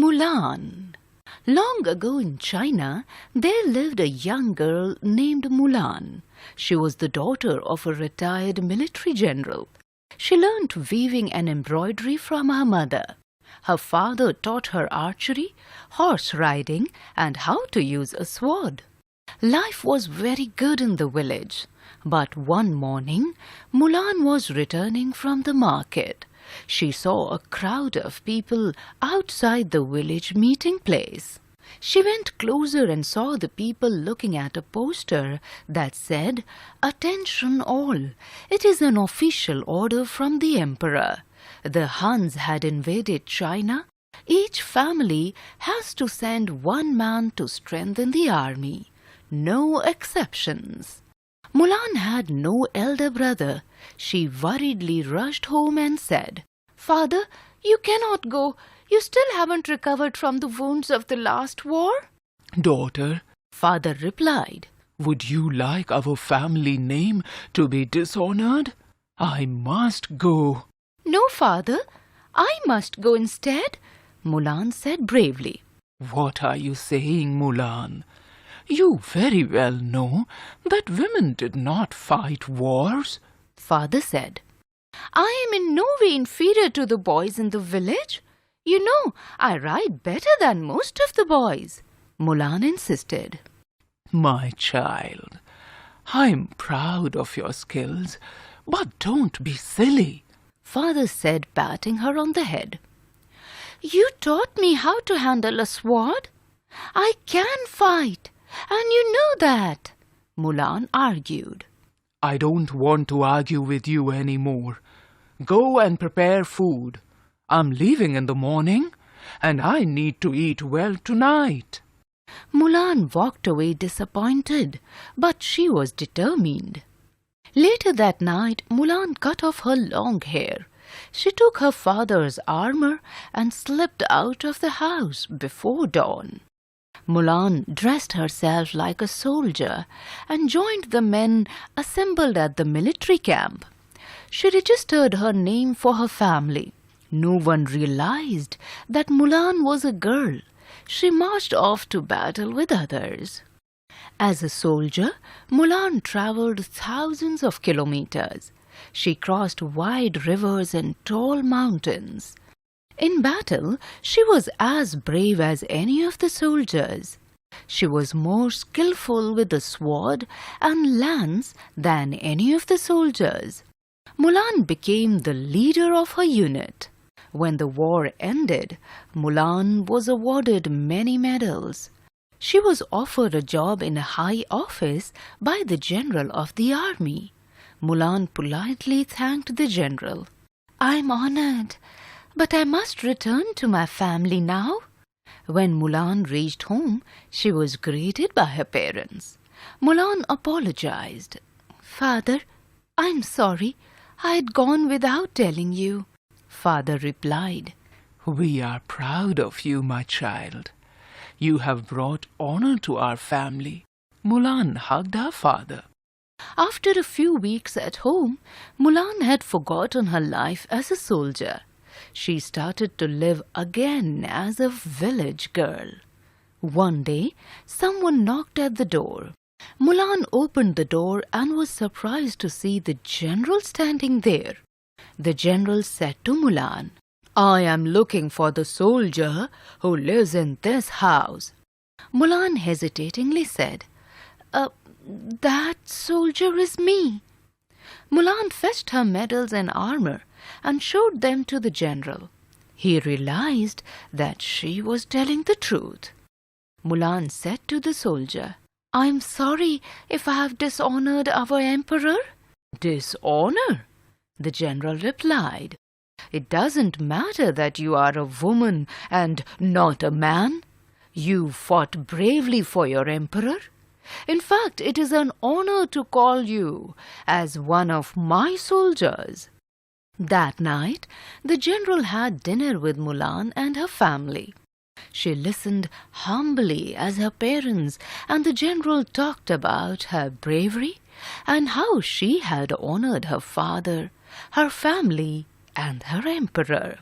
Mulan. Long ago in China, there lived a young girl named Mulan. She was the daughter of a retired military general. She learnt weaving and embroidery from her mother. Her father taught her archery, horse riding, and how to use a sword. Life was very good in the village. But one morning, Mulan was returning from the market. She saw a crowd of people outside the village meeting place. She went closer and saw the people looking at a poster that said, "Attention all! It is an official order from the emperor. The Huns had invaded China. Each family has to send one man to strengthen the army. No exceptions." Mulan had no elder brother. She worriedly rushed home and said, "Father, you cannot go. You still haven't recovered from the wounds of the last war." "Daughter," father replied, "would you like our family name to be dishonored? I must go." "No, father, I must go instead," Mulan said bravely. "What are you saying, Mulan? You very well know that women did not fight wars," father said. "I am in no way inferior to the boys in the village. You know, I ride better than most of the boys," Mulan insisted. "My child, I'm proud of your skills, but don't be silly," father said, patting her on the head. "You taught me how to handle a sword. I can fight, and you know that," Mulan argued. "I don't want to argue with you anymore. Go and prepare food. I'm leaving in the morning, and I need to eat well tonight." Mulan walked away disappointed, but she was determined. Later that night, Mulan cut off her long hair. She took her father's armor and slipped out of the house before dawn. Mulan dressed herself like a soldier and joined the men assembled at the military camp. She registered her name for her family. No one realized that Mulan was a girl. She marched off to battle with others. As a soldier, Mulan traveled thousands of kilometers. She crossed wide rivers and tall mountains. In battle, she was as brave as any of the soldiers. She was more skillful with the sword and lance than any of the soldiers. Mulan became the leader of her unit. When the war ended, Mulan was awarded many medals. She was offered a job in a high office by the general of the army. Mulan politely thanked the general. "I'm honored, but I must return to my family now." When Mulan reached home, she was greeted by her parents. Mulan apologized. "Father, I'm sorry. I'd gone without telling you." Father replied, "We are proud of you, my child. You have brought honor to our family." Mulan hugged her father. After a few weeks at home, Mulan had forgotten her life as a soldier. She started to live again as a village girl. One day, someone knocked at the door. Mulan opened the door and was surprised to see the general standing there. The general said to Mulan, "I am looking for the soldier who lives in this house." Mulan hesitatingly said, "That soldier is me." Mulan fetched her medals and armor and showed them to the general. He realized that she was telling the truth. Mulan said to the soldier, "I'm sorry if I have dishonored our emperor." "Dishonor?" the general replied. "It doesn't matter that you are a woman and not a man. You fought bravely for your emperor. In fact, it is an honor to call you as one of my soldiers." That night, the general had dinner with Mulan and her family. She listened humbly as her parents and the general talked about her bravery and how she had honored her father, her family, and her emperor.